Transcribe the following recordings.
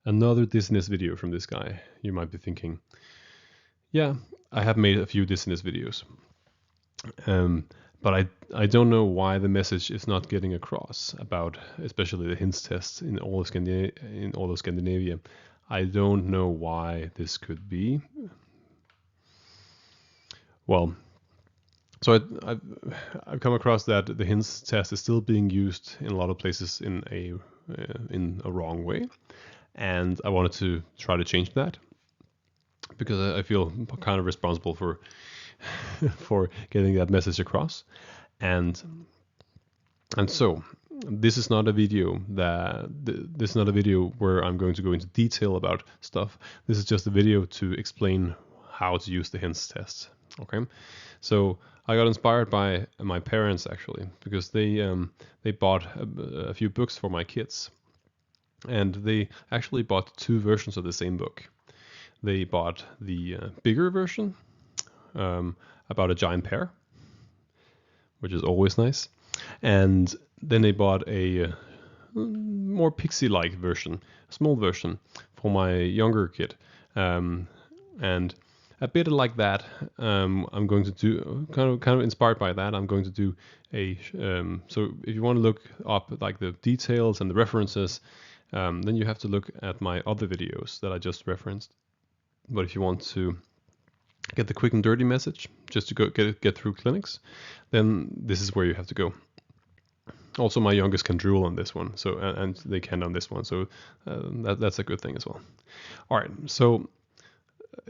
Another dizziness video from this guy. You might be thinking, yeah, I have made a few dizziness videos. But I don't know why the message is not getting across about especially the HINTS test in all of Scandinavia. I don't know why this could be. Well, so I've come across that the HINTS test is still being used in a lot of places in a wrong way, and I wanted to try to change that because I feel kind of responsible for for getting that message across, and so this is not a video where I'm going to go into detail about stuff. This is just a video to explain how to use the HINTS test. Okay, so I got inspired by my parents actually because they bought a few books for my kids, and they actually bought two versions of the same book. They bought the bigger version about a giant pear, which is always nice, and then they bought a more pixie-like version, a small version for my younger kid, and a bit like that. I'm going to do kind of inspired by that. I'm going to do a so if you want to look up like the details and the references, then you have to look at my other videos that I just referenced. But if you want to get the quick and dirty message, just to go get through clinics, then this is where you have to go. Also, my youngest can drool on this one, so and they can on this one, so that's a good thing as well. All right, so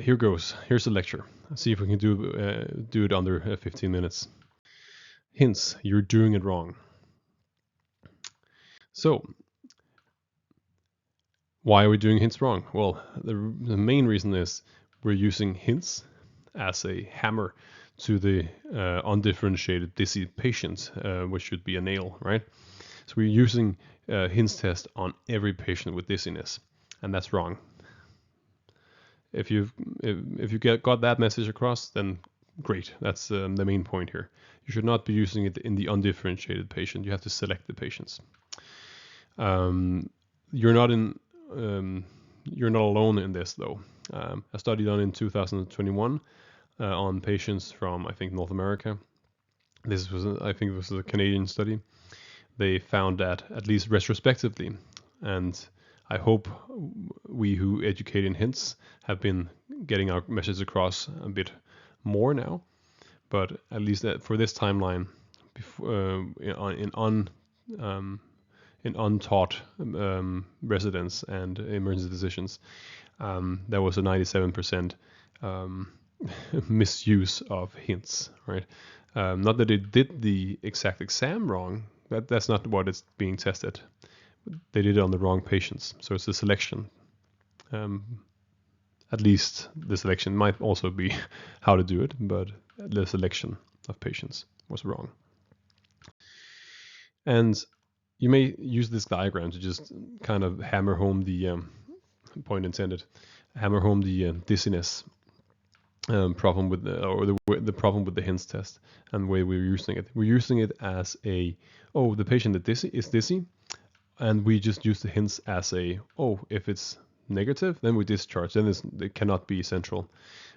here goes. Here's the lecture. Let's see if we can do it under 15 minutes. HINTS, you're doing it wrong. So, why are we doing HINTS wrong? Well, the main reason is we're using HINTS as a hammer to the undifferentiated dizzy patient, which should be a nail, right? So we're using HINTS test on every patient with dizziness, and that's wrong. If you got that message across, then great. That's the main point here. You should not be using it in the undifferentiated patient. You have to select the patients. You're not alone in this though. A study done in 2021 on patients from I think North America. I think it was a Canadian study. They found that at least retrospectively, and I hope we who educate in HINTS have been getting our message across a bit more now. But at least for this timeline, in untaught residents and emergency physicians, there was a 97% misuse of HINTS, right? Not that it did the exact exam wrong. That's not what it's being tested. They did it on the wrong patients. So it's the selection. At least the selection might also be how to do it, but the selection of patients was wrong. And you may use this diagram to just kind of hammer home the point intended, hammer home the dizziness problem with the problem with the HINTS test and the way we're using it. We're using it as the patient is dizzy, and we just use the HINTS as if it's negative, then we discharge, then it cannot be central,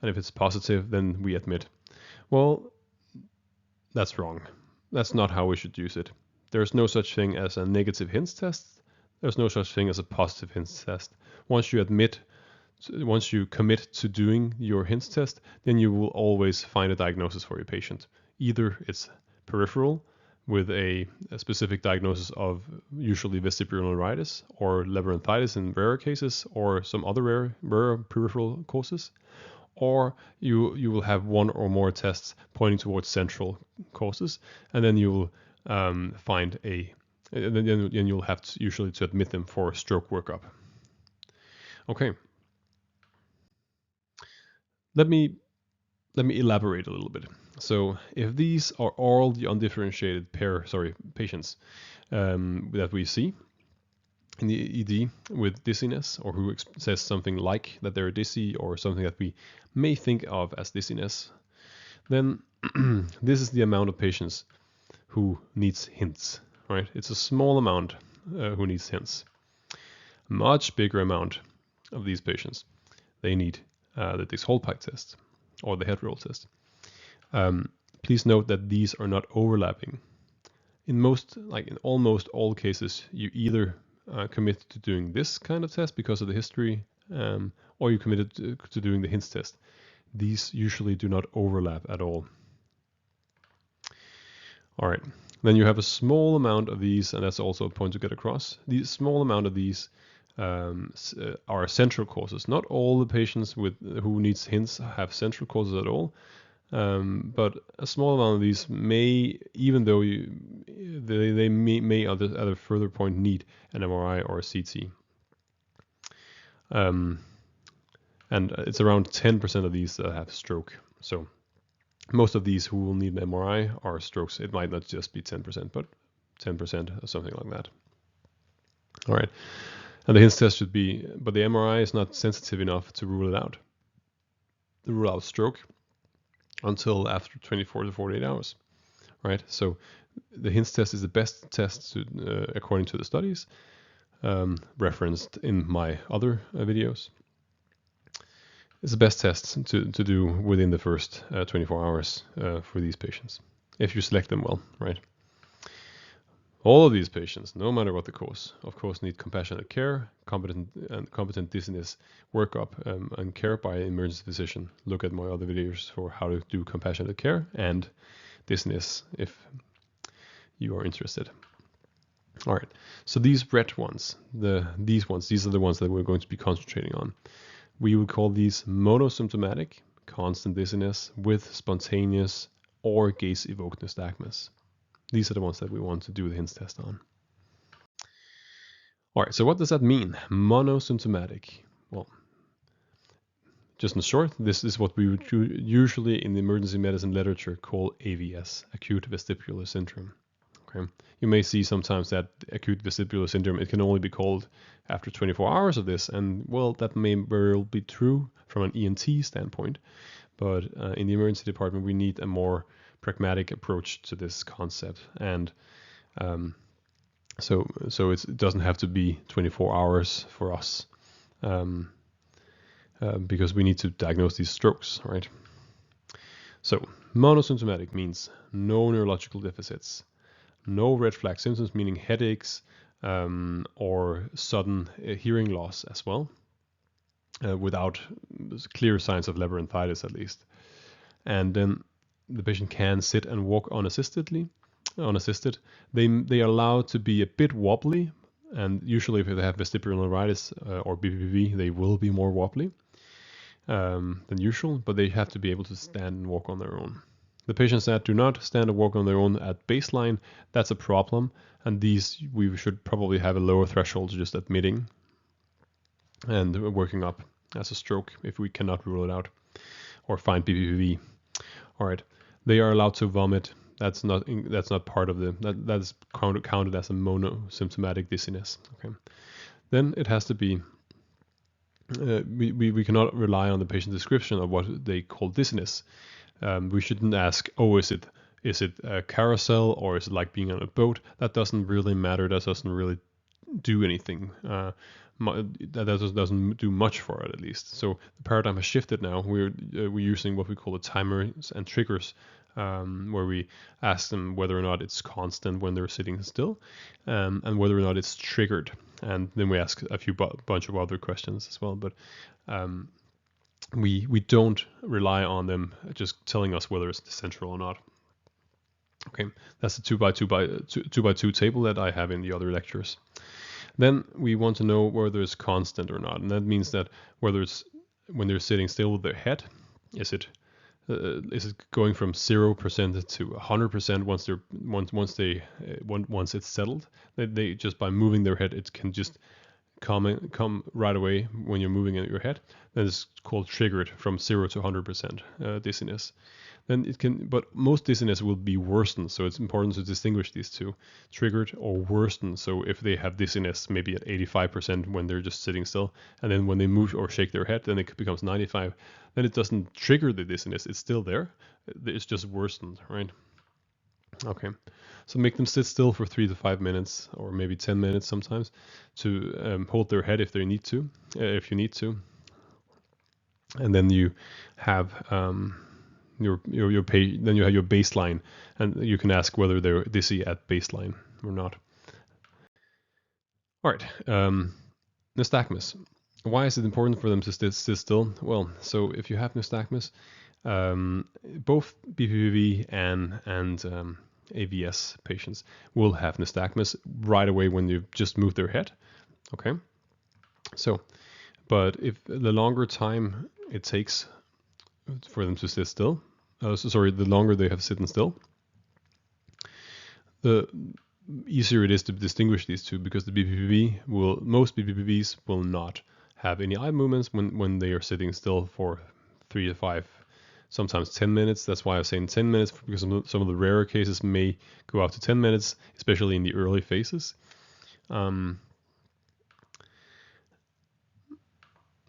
and if it's positive, then we admit. Well, that's wrong. That's not how we should use it. There's no such thing as a negative HINTS test. There's no such thing as a positive HINTS test. Once you commit to doing your HINTS test, then you will always find a diagnosis for your patient. Either it's peripheral with a specific diagnosis of usually vestibular neuritis or labyrinthitis in rare cases, or some other rare peripheral causes, or you will have one or more tests pointing towards central causes, and then you will find and then you'll have to usually to admit them for stroke workup. Okay. Let me elaborate a little bit. So if these are all the undifferentiated patients that we see in the ED with dizziness, or who says something like that they're dizzy, or something that we may think of as dizziness, then this is the amount of patients who needs HINTS, right? It's a small amount who needs HINTS. much bigger amount of these patients, they need the Dix-Hallpike test or the head roll test. Please note that these are not overlapping. In almost all cases, you either commit to doing this kind of test because of the history, or you committed to doing the HINTS test. These usually do not overlap at all. All right, then you have a small amount of these, and that's also a point to get across. The small amount of these are central causes. Not all the patients who needs HINTS have central causes at all, but a small amount of these may, even though they may at a further point need an MRI or a CT. And it's around 10% of these that have stroke. So most of these who will need an MRI are strokes. It might not just be 10%, but 10% or something like that. All right. And the HINTS test should be, but the MRI is not sensitive enough to rule it out. To rule out stroke until after 24 to 48 hours, right? So the HINTS test is the best test according to the studies referenced in my other videos. It's the best test to do within the first 24 hours for these patients, if you select them well, right? All of these patients, no matter what the cause, of course, need compassionate care, competent dizziness workup and care by an emergency physician. Look at my other videos for how to do compassionate care and dizziness if you are interested. All right, so these red ones, these are the ones that we're going to be concentrating on. We would call these monosymptomatic, constant dizziness with spontaneous or gaze-evoked nystagmus. These are the ones that we want to do the HINTS test on. All right, so what does that mean? Monosymptomatic. Well, just in short, this is what we would usually in the emergency medicine literature call AVS, acute vestibular syndrome. Okay. You may see sometimes that acute vestibular syndrome, it can only be called after 24 hours of this, and well, that may very well be true from an ENT standpoint, but in the emergency department, we need a more pragmatic approach to this concept, and so it doesn't have to be 24 hours for us, because we need to diagnose these strokes, right? So monosymptomatic means no neurological deficits, no red flag symptoms, meaning headaches or sudden hearing loss as well, without clear signs of labyrinthitis at least. And then the patient can sit and walk unassisted. They are allowed to be a bit wobbly, and usually if they have vestibular neuritis or BPPV, they will be more wobbly than usual, but they have to be able to stand and walk on their own. The patients that do not stand or walk on their own at baseline, that's a problem, and these we should probably have a lower threshold just admitting and working up as a stroke if we cannot rule it out or find BPPV. All right, they are allowed to vomit. That's not part of that is counted as a monosymptomatic dizziness. Okay, then it has to be. We cannot rely on the patient description of what they call dizziness. We shouldn't ask, oh, is it a carousel or is it like being on a boat? That doesn't really matter. That doesn't really do anything. That doesn't do much for it, at least. So the paradigm has shifted now. We're using what we call the timers and triggers, where we ask them whether or not it's constant when they're sitting still, and whether or not it's triggered. And then we ask a bunch of other questions as well. But we don't rely on them just telling us whether it's central or not. Okay, that's the 2x2 table that I have in the other lectures. Then we want to know whether it's constant or not, and that means that whether it's when they're sitting still with their head, is it going from 0% to 100% once it's settled? They just by moving their head, it can just come right away when you're moving in your head. Then it's called triggered from 0 to 100% dizziness. Then it can, but most dizziness will be worsened, so it's important to distinguish these two, triggered or worsened. So if they have dizziness maybe at 85% when they're just sitting still, and then when they move or shake their head, then it becomes 95. Then it doesn't trigger the dizziness; it's still there. It's just worsened, right? Okay, so make them sit still for 3 to 5 minutes, or maybe 10 minutes sometimes, to hold their head if they need to, if you need to, and then you have then you have your baseline, and you can ask whether they're dizzy at baseline or not. All right, nystagmus. Why is it important for them to sit still? Well, so if you have nystagmus, both BPPV and AVS patients will have nystagmus right away when you just move their head. Okay, so but if the longer time it takes for them to sit still, the longer they have sitting still, the easier it is to distinguish these two, because most BPPVs will not have any eye movements when they are sitting still for 3 to 5, sometimes 10 minutes. That's why I was saying 10 minutes, because some of the rarer cases may go up to 10 minutes, especially in the early phases. So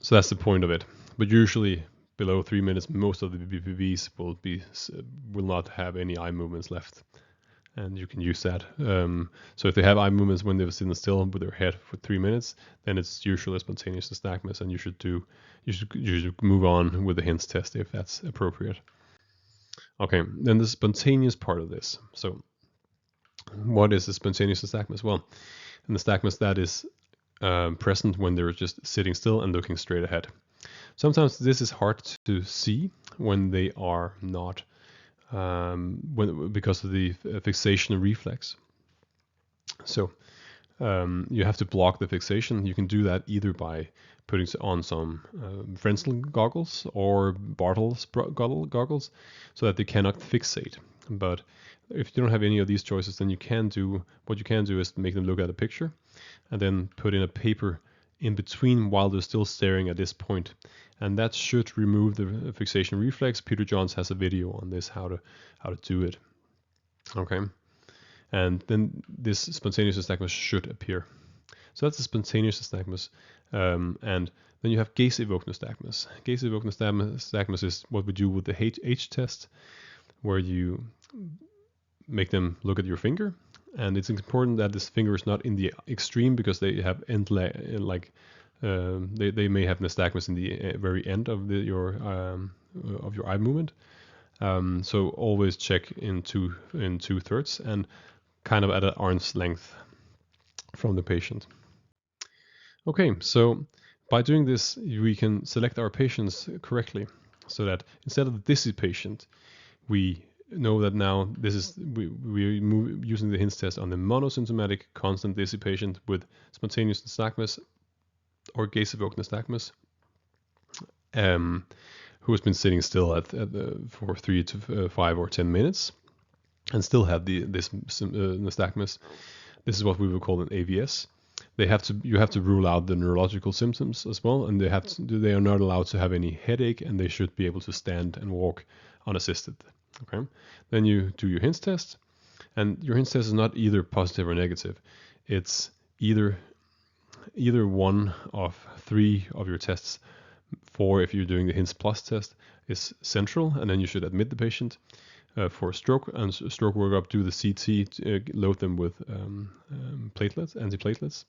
that's the point of it. But usually below 3 minutes, most of the BPPVs will not have any eye movements left, and you can use that. So if they have eye movements when they're sitting still with their head for 3 minutes, then it's usually a spontaneous nystagmus, and you should move on with the HINTS test if that's appropriate. Okay, then the spontaneous part of this. So what is a spontaneous nystagmus? Well, a nystagmus that is present when they're just sitting still and looking straight ahead. Sometimes this is hard to see when they are not, because of the fixation reflex. So you have to block the fixation. You can do that either by putting on some Frenzel goggles or Bartels goggles, so that they cannot fixate. But if you don't have any of these choices, then what you can do is make them look at a picture, and then put in a paper in between while they're still staring at this point, and that should remove the fixation reflex. Peter Johns has a video on this, how to do it. Okay, and then this spontaneous nystagmus should appear. So that's the spontaneous nystagmus, and then you have gaze-evoked nystagmus. Gaze-evoked nystagmus is what we do with the H test, where you make them look at your finger, and it's important that this finger is not in the extreme, because they have they may have nystagmus in the very end of your eye movement. So always check in 2/3 and kind of at an arm's length from the patient. Okay, so by doing this, we can select our patients correctly, so that instead of the dizzy patient, we know that now we're using the HINTS test on the monosymptomatic constant dizzy patient with spontaneous nystagmus or gaze-evoked nystagmus, who has been sitting still for 3 to 5 or 10 minutes and still have this nystagmus. This is what we would call an AVS. You have to rule out the neurological symptoms as well, and they are not allowed to have any headache, and they should be able to stand and walk unassisted. Okay, then you do your HINTS test, and your HINTS test is not either positive or negative. It's either one of 3 of your tests. 4 if you're doing the HINTS plus test is central, and then you should admit the patient for stroke and stroke workup. Do the CT, load them with antiplatelets,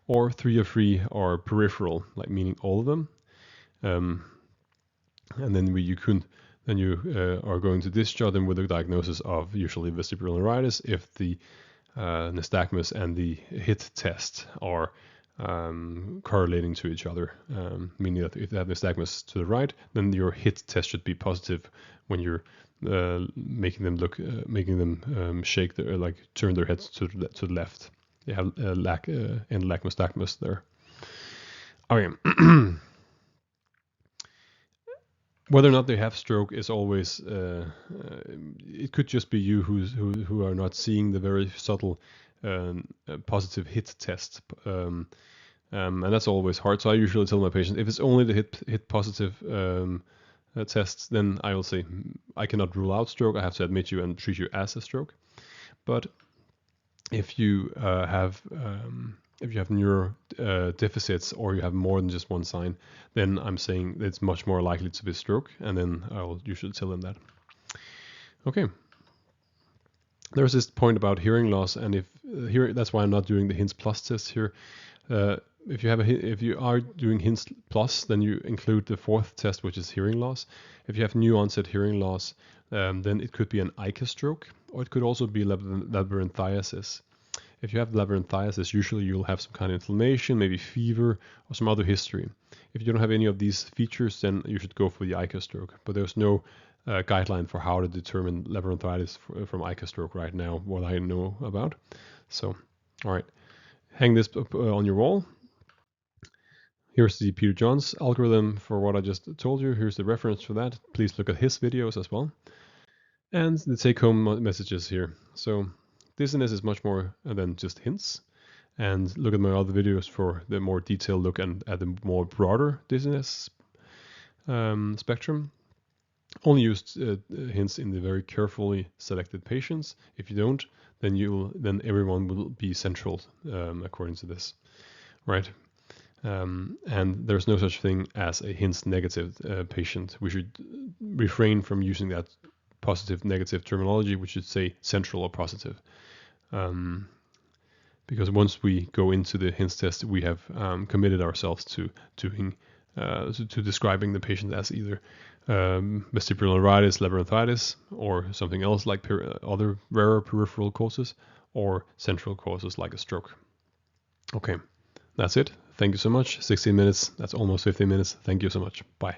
or 3 of 3 are peripheral, like meaning all of them, and then you are going to discharge them with a diagnosis of usually vestibular neuritis if the nystagmus and the HIT test are correlating to each other, meaning that if they have nystagmus to the right, then your HIT test should be positive when you're making them shake turn their heads to the left. They have endolac nystagmus there. Okay. Whether or not they have stroke is always, it could just be you who are not seeing the very subtle positive HIT test, and that's always hard. So I usually tell my patients, if it's only the HIT positive tests, then I will say I cannot rule out stroke. I have to admit you and treat you as a stroke. But if you have neuro deficits, or you have more than just one sign, then I'm saying it's much more likely to be stroke, and then you should tell them that. Okay. there's this point about hearing loss, and if here, that's why I'm not doing the HINTS Plus test here. If you are doing HINTS Plus, then you include the fourth test, which is hearing loss. If you have new onset hearing loss, then it could be an ICA stroke, or it could also be labyrinthiasis. If you have labyrinthiasis, usually you'll have some kind of inflammation, maybe fever, or some other history. If you don't have any of these features, then you should go for the ICA stroke. But there's no guideline for how to determine labyrinthitis from ICA stroke right now, what I know about. So, all right, hang this up on your wall. Here's the Peter Johns algorithm for what I just told you. Here's the reference for that. Please look at his videos as well. And the take-home messages here. So dizziness is much more than just hints. And look at my other videos for the more detailed look and at the more broader dizziness spectrum. Only use hints in the very carefully selected patients. If you don't, then everyone will be central according to this, right? And there's no such thing as a hints negative patient. We should refrain from using that positive negative terminology. We should say central or positive. Because once we go into the HINTS test, we have committed ourselves to describing the patient as either vestibular neuritis, labyrinthitis, or something else like other rarer peripheral causes, or central causes like a stroke. Okay, that's it. Thank you so much. 16 minutes. That's almost 15 minutes. Thank you so much. Bye.